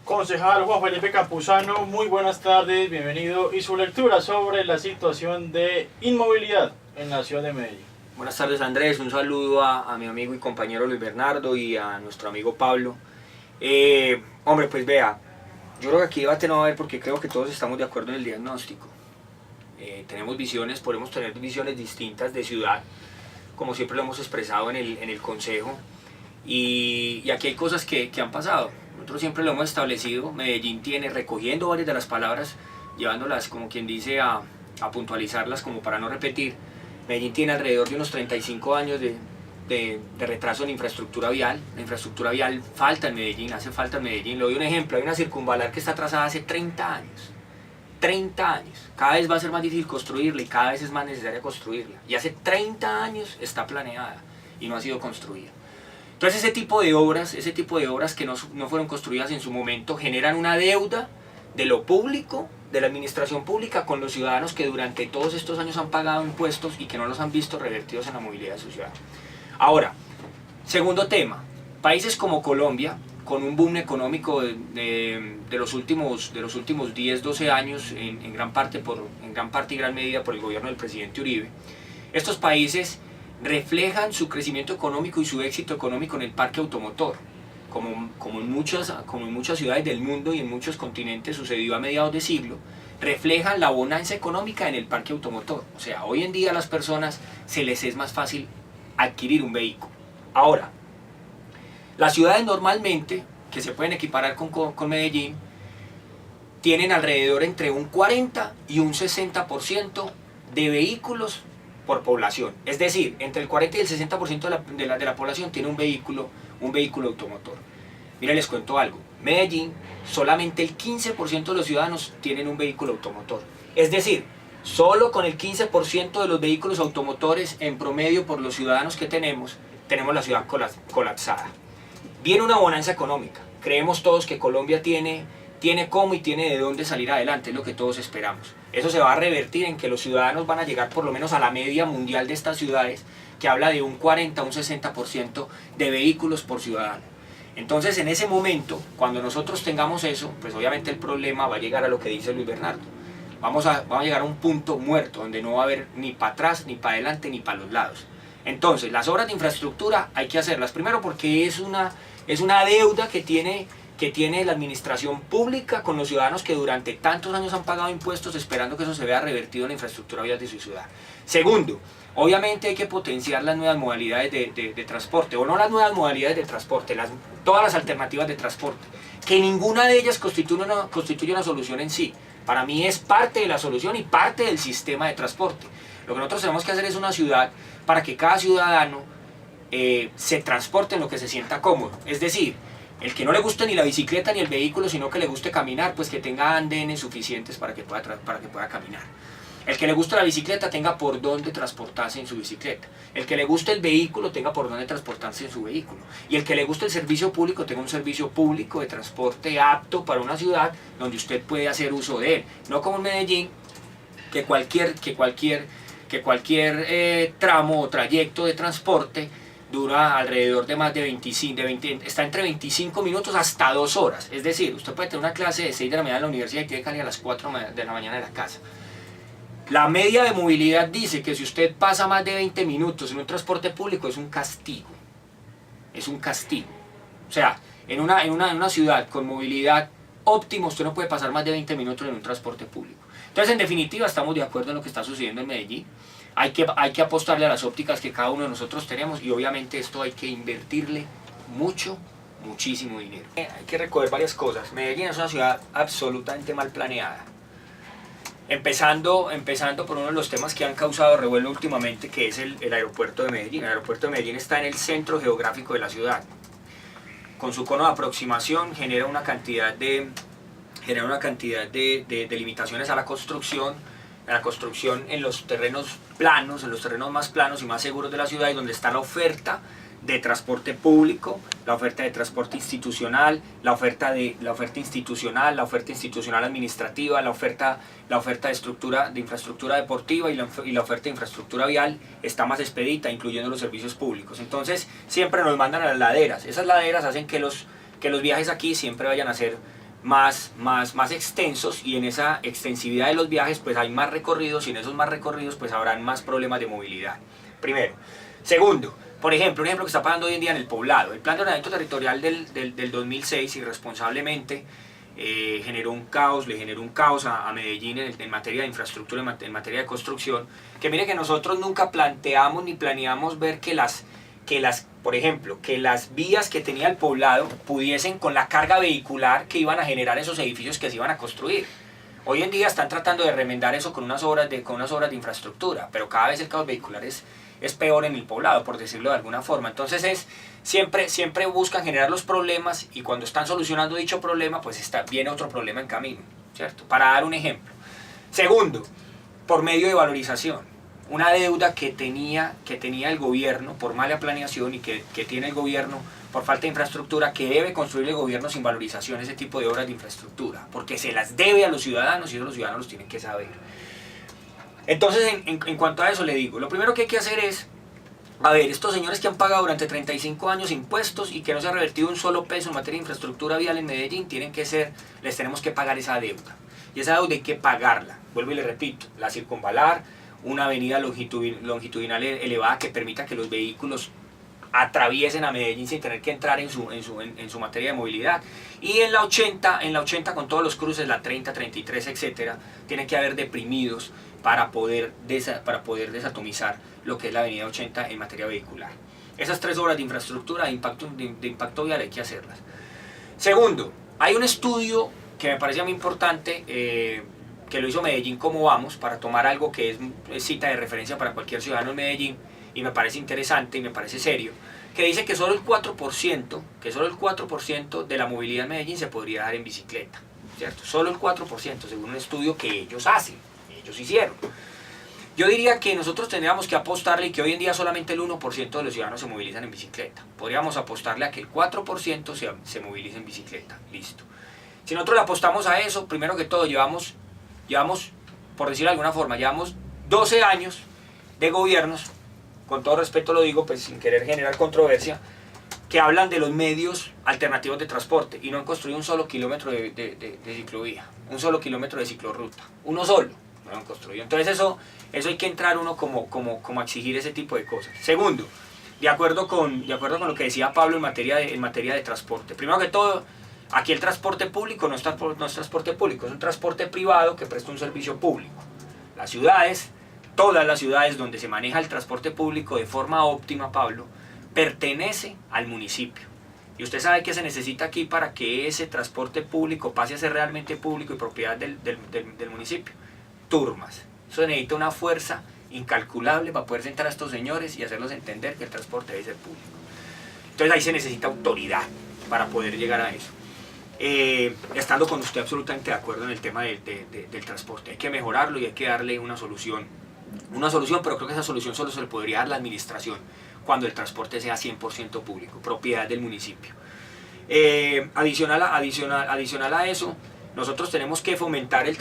Concejal Juan Felipe Campuzano, muy buenas tardes, bienvenido y su lectura sobre la situación de inmovilidad en la ciudad de Medellín. Buenas tardes, Andrés, un saludo a mi amigo y compañero Luis Bernardo y a nuestro amigo Pablo. Hombre, pues vea, yo creo que aquí debate no va a haber porque creo que todos estamos de acuerdo en el diagnóstico. Tenemos visiones, podemos tener visiones distintas de ciudad, como siempre lo hemos expresado en el Consejo, y aquí hay cosas que han pasado. Nosotros siempre lo hemos establecido. Medellín tiene, recogiendo varias de las palabras, llevándolas como quien dice a puntualizarlas como para no repetir, Medellín tiene alrededor de unos 35 años de retraso en infraestructura vial. La infraestructura vial falta en Medellín, hace falta en Medellín. Le doy un ejemplo, hay una circunvalar que está atrasada hace 30 años. 30 años. Cada vez va a ser más difícil construirla y cada vez es más necesaria construirla. Y hace 30 años está planeada y no ha sido construida. Entonces ese tipo de obras que no fueron construidas en su momento generan una deuda de lo público, de la administración pública con los ciudadanos que durante todos estos años han pagado impuestos y que no los han visto revertidos en la movilidad de su ciudad. Ahora, segundo tema, países como Colombia, con un boom económico de los últimos 10, 12 años, en gran parte y gran medida por el gobierno del presidente Uribe, estos países reflejan su crecimiento económico y su éxito económico en el parque automotor, como en muchas ciudades del mundo y en muchos continentes sucedió a mediados de siglo, reflejan la bonanza económica en el parque automotor. O sea, hoy en día a las personas se les es más fácil adquirir un vehículo. Ahora, las ciudades normalmente, que se pueden equiparar con Medellín, tienen alrededor entre un 40 y un 60% de vehículos por población. Es decir, entre el 40 y el 60% de la población tiene un vehículo automotor. Miren, les cuento algo. Medellín, solamente el 15% de los ciudadanos tienen un vehículo automotor. Es decir, solo con el 15% de los vehículos automotores en promedio por los ciudadanos que tenemos la ciudad colapsada. Viene una bonanza económica. Creemos todos que Colombia tiene cómo y tiene de dónde salir adelante, es lo que todos esperamos. Eso se va a revertir en que los ciudadanos van a llegar por lo menos a la media mundial de estas ciudades, que habla de un 40 a un 60% de vehículos por ciudadano. Entonces, en ese momento, cuando nosotros tengamos eso, pues obviamente el problema va a llegar a lo que dice Luis Bernardo. Vamos a llegar a un punto muerto, donde no va a haber ni para atrás, ni para adelante, ni para los lados. Entonces, las obras de infraestructura hay que hacerlas, primero porque es una deuda que tiene la administración pública con los ciudadanos que durante tantos años han pagado impuestos esperando que eso se vea revertido en la infraestructura vial de su ciudad. Segundo, obviamente hay que potenciar las nuevas modalidades de transporte, o no las nuevas modalidades de transporte, todas las alternativas de transporte, que ninguna de ellas constituye una solución en sí. Para mí es parte de la solución y parte del sistema de transporte. Lo que nosotros tenemos que hacer es una ciudad para que cada ciudadano se transporte en lo que se sienta cómodo. Es decir, el que no le guste ni la bicicleta ni el vehículo, sino que le guste caminar, pues que tenga andenes suficientes para que pueda caminar. El que le guste la bicicleta tenga por dónde transportarse en su bicicleta. El que le guste el vehículo tenga por dónde transportarse en su vehículo. Y el que le guste el servicio público tenga un servicio público de transporte apto para una ciudad donde usted puede hacer uso de él. No como en Medellín, que cualquier tramo o trayecto de transporte dura alrededor de más de 25, está entre 25 minutos hasta 2 horas. Es decir, usted puede tener una clase de 6 de la mañana en la universidad y tiene que salir a las 4 de la mañana de la casa. La media de movilidad dice que si usted pasa más de 20 minutos en un transporte público es un castigo. Es un castigo. O sea, en una ciudad con movilidad óptima usted no puede pasar más de 20 minutos en un transporte público. Entonces, en definitiva, estamos de acuerdo en lo que está sucediendo en Medellín. Hay que apostarle a las ópticas que cada uno de nosotros tenemos y obviamente esto hay que invertirle muchísimo dinero. Hay que recoger varias cosas. Medellín es una ciudad absolutamente mal planeada. Empezando por uno de los temas que han causado revuelo últimamente, que es el aeropuerto de Medellín. El aeropuerto de Medellín está en el centro geográfico de la ciudad. Con su cono de aproximación genera una cantidad de limitaciones a la construcción en los terrenos planos, en los terrenos más planos y más seguros de la ciudad, y donde está la oferta de transporte público, la oferta de transporte institucional, la oferta institucional administrativa, la oferta de infraestructura deportiva y la oferta de infraestructura vial está más expedita, incluyendo los servicios públicos. Entonces siempre nos mandan a las laderas. Esas laderas hacen que los viajes aquí siempre vayan a ser más extensos, y en esa extensividad de los viajes pues hay más recorridos, y en esos más recorridos pues habrán más problemas de movilidad. Primero. Segundo, por ejemplo, un ejemplo que está pasando hoy en día en el Poblado. El plan de ordenamiento territorial del 2006 irresponsablemente le generó un caos a Medellín en materia de infraestructura, en materia de construcción, que mire que nosotros nunca planteamos ni planeamos ver por ejemplo, que las vías que tenía el Poblado pudiesen, con la carga vehicular que iban a generar esos edificios que se iban a construir. Hoy en día están tratando de remendar eso con unas obras de infraestructura, pero cada vez el caos vehicular es peor en el Poblado, por decirlo de alguna forma. Entonces siempre buscan generar los problemas, y cuando están solucionando dicho problema, pues viene otro problema en camino, ¿cierto? Para dar un ejemplo. Segundo, por medio de valorización. Una deuda que tenía el gobierno por mala planeación, y que tiene el gobierno por falta de infraestructura, que debe construir el gobierno sin valorización, ese tipo de obras de infraestructura, porque se las debe a los ciudadanos, y eso los ciudadanos los tienen que saber. Entonces, en cuanto a eso le digo, lo primero que hay que hacer es, a ver, estos señores que han pagado durante 35 años impuestos y que no se ha revertido un solo peso en materia de infraestructura vial en Medellín, les tenemos que pagar esa deuda. Y esa deuda hay que pagarla. Vuelvo y le repito, la circunvalar, una avenida longitudinal elevada que permita que los vehículos atraviesen a Medellín sin tener que entrar en su materia de movilidad. Y en la 80 con todos los cruces, la 30, 33, etcétera, tiene que haber deprimidos para poder desatomizar lo que es la avenida 80 en materia vehicular. Esas tres obras de infraestructura de impacto vial hay que hacerlas. Segundo, hay un estudio que me parece muy importante, que lo hizo Medellín Cómo Vamos, para tomar algo que es cita de referencia para cualquier ciudadano en Medellín, y me parece interesante y me parece serio, que dice que solo el 4% de la movilidad en Medellín se podría dar en bicicleta, ¿cierto? Solo el 4%, según un estudio que ellos hicieron. Yo diría que nosotros tendríamos que apostarle, y que hoy en día solamente el 1% de los ciudadanos se movilizan en bicicleta. Podríamos apostarle a que el 4% se movilice en bicicleta, listo. Si nosotros le apostamos a eso, primero que todo llevamos, por decirlo de alguna forma, llevamos 12 años de gobiernos, con todo respeto lo digo, pues sin querer generar controversia, que hablan de los medios alternativos de transporte, y no han construido un solo kilómetro de ciclovía, un solo kilómetro de ciclorruta, uno solo, no lo han construido. Entonces eso hay que entrar uno como a exigir ese tipo de cosas. Segundo, de acuerdo con lo que decía Pablo en materia de transporte. Primero que todo, aquí el transporte público no es transporte público, es un transporte privado que presta un servicio público. Las ciudades, todas las ciudades donde se maneja el transporte público de forma óptima, Pablo, pertenece al municipio. Y usted sabe que se necesita aquí para que ese transporte público pase a ser realmente público y propiedad del municipio. Turmas. Eso necesita una fuerza incalculable para poder sentar a estos señores y hacerlos entender que el transporte debe ser público. Entonces ahí se necesita autoridad para poder llegar a eso. Estando con usted absolutamente de acuerdo en el tema del transporte, hay que mejorarlo y hay que darle una solución, pero creo que esa solución solo se le podría dar la administración cuando el transporte sea 100% público, propiedad del municipio. Adicional a eso, nosotros tenemos que fomentar el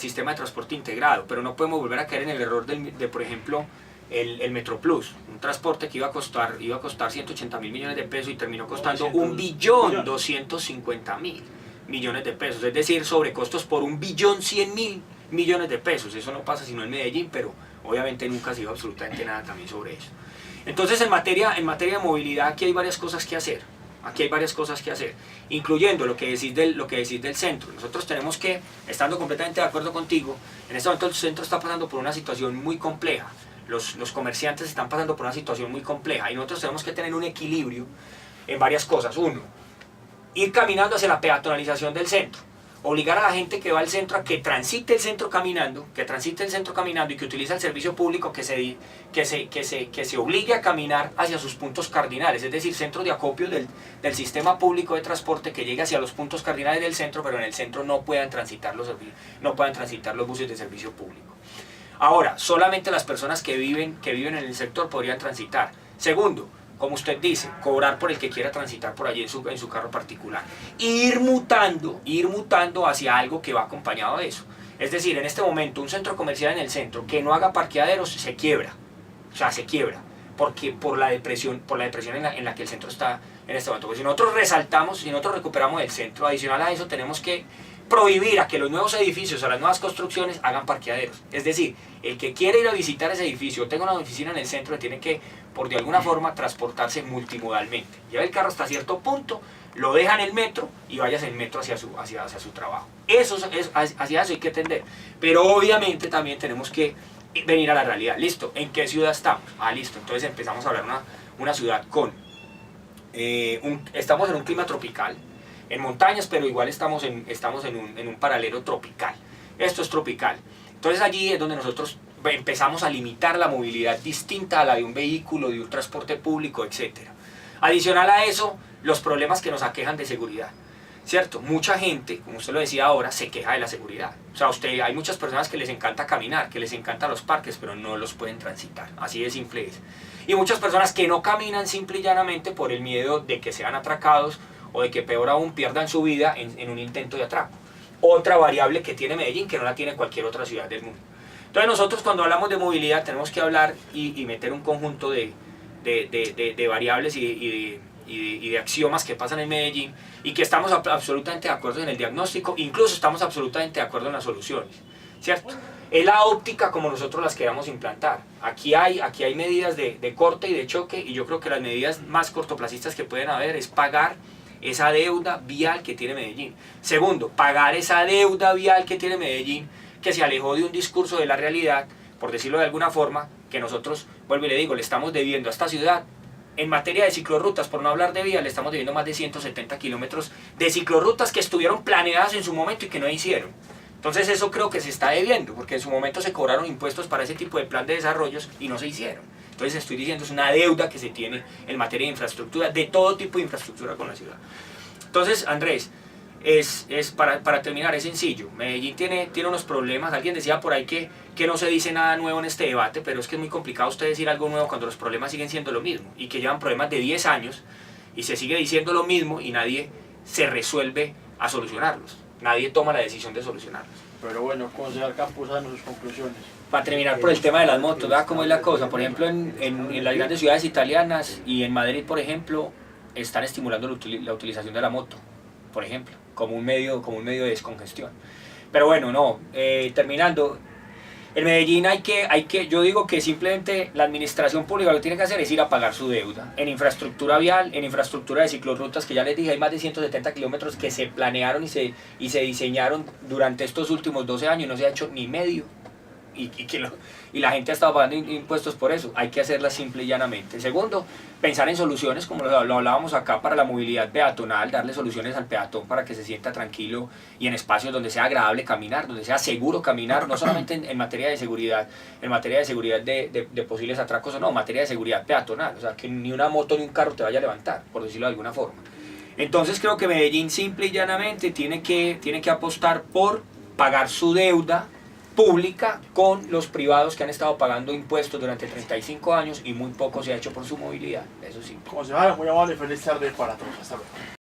sistema de transporte integrado, pero no podemos volver a caer en el error de por ejemplo, el Metroplus, un transporte que iba a costar 180.000 millones de pesos y terminó costando 1.250.000 millones de pesos, es decir, sobrecostos por 1.100.000 millones de pesos. Eso no pasa sino en Medellín, pero obviamente nunca se dio absolutamente nada también sobre eso. Entonces en materia de movilidad aquí hay varias cosas que hacer. Incluyendo lo que decís del centro. Nosotros tenemos que, estando completamente de acuerdo contigo, en este momento el centro está pasando por una situación muy compleja. Los comerciantes están pasando por una situación muy compleja y nosotros tenemos que tener un equilibrio en varias cosas. Uno, ir caminando hacia la peatonalización del centro. Obligar a la gente que va al centro a que transite el centro caminando, y que utiliza el servicio público que se obligue a caminar hacia sus puntos cardinales, es decir, centros de acopio del sistema público de transporte que llegue hacia los puntos cardinales del centro, pero en el centro no puedan transitar los buses de servicio público. Ahora, solamente las personas que viven en el sector podrían transitar. Segundo, como usted dice, cobrar por el que quiera transitar por allí en su carro particular. Ir mutando hacia algo que va acompañado de eso. Es decir, en este momento un centro comercial en el centro que no haga parqueaderos se quiebra. Porque por la depresión en la que el centro está en este momento. Porque si nosotros resaltamos, si nosotros recuperamos el centro, adicional a eso tenemos que prohibir a que los nuevos edificios o las nuevas construcciones hagan parqueaderos. Es decir, el que quiere ir a visitar ese edificio o tenga una oficina en el centro tiene que, por de alguna forma, transportarse multimodalmente. Lleva el carro hasta cierto punto, lo deja en el metro y vayas en metro hacia su trabajo. Hacia eso hay que tender. Pero obviamente también tenemos que venir a la realidad. Listo, ¿en qué ciudad estamos? Listo, entonces empezamos a hablar una ciudad con... estamos en un clima tropical, en montañas, pero igual estamos en un paralelo tropical. Esto es tropical. Entonces allí es donde nosotros empezamos a limitar la movilidad distinta a la de un vehículo, de un transporte público, etc. Adicional a eso, los problemas que nos aquejan de seguridad, ¿cierto? Mucha gente, como usted lo decía ahora, se queja de la seguridad. O sea, hay muchas personas que les encanta caminar, que les encantan los parques, pero no los pueden transitar. Así de simple es. Y muchas personas que no caminan simple y llanamente por el miedo de que sean atracados o de que peor aún pierdan su vida en un intento de atraco. Otra variable que tiene Medellín que no la tiene cualquier otra ciudad del mundo. Entonces nosotros cuando hablamos de movilidad tenemos que hablar y meter un conjunto de variables y de axiomas que pasan en Medellín y que estamos absolutamente de acuerdo en el diagnóstico, incluso estamos absolutamente de acuerdo en las soluciones, ¿cierto? Es la óptica como nosotros las queramos implantar. Aquí hay medidas de corte y de choque, y yo creo que las medidas más cortoplacistas que pueden haber es pagar esa deuda vial que tiene Medellín. Segundo, pagar esa deuda vial que tiene Medellín, que se alejó de un discurso de la realidad, por decirlo de alguna forma, que nosotros, vuelvo y le digo, le estamos debiendo a esta ciudad. En materia de ciclorrutas, por no hablar de vías, le estamos debiendo más de 170 kilómetros de ciclorrutas que estuvieron planeadas en su momento y que no hicieron. Entonces eso creo que se está debiendo, porque en su momento se cobraron impuestos para ese tipo de plan de desarrollos y no se hicieron. Entonces estoy diciendo, es una deuda que se tiene en materia de infraestructura, de todo tipo de infraestructura con la ciudad. Entonces, Andrés, para terminar, es sencillo. Medellín tiene unos problemas. Alguien decía por ahí que no se dice nada nuevo en este debate, pero es que es muy complicado usted decir algo nuevo cuando los problemas siguen siendo lo mismo y que llevan problemas de 10 años y se sigue diciendo lo mismo y nadie se resuelve a solucionarlos. Nadie toma la decisión de solucionarlos. Pero bueno, concejal Campuzano, sus conclusiones. Para terminar por el tema de las motos, ¿verdad cómo es la cosa? Por ejemplo, en las grandes ciudades italianas y en Madrid, por ejemplo, están estimulando la utilización de la moto, por ejemplo, como un medio de descongestión. Pero bueno, no, terminando, en Medellín yo digo que simplemente la administración pública lo que tiene que hacer es ir a pagar su deuda. En infraestructura vial, en infraestructura de ciclorrutas, que ya les dije, hay más de 170 kilómetros que se planearon y se diseñaron durante estos últimos 12 años, no se ha hecho ni medio. Y la gente ha estado pagando impuestos por eso. Hay que hacerla simple y llanamente. Segundo, pensar en soluciones como lo hablábamos acá para la movilidad peatonal, darle soluciones al peatón para que se sienta tranquilo y en espacios donde sea agradable caminar, donde sea seguro caminar, no solamente en materia de seguridad, de posibles atracos o no, en materia de seguridad peatonal, o sea, que ni una moto ni un carro te vaya a levantar, por decirlo de alguna forma. Entonces creo que Medellín simple y llanamente tiene que apostar por pagar su deuda pública con los privados que han estado pagando impuestos durante 35 años y muy poco se ha hecho por su movilidad. Eso sí. Concejal, muy amable, feliz tarde para todos. Hasta luego.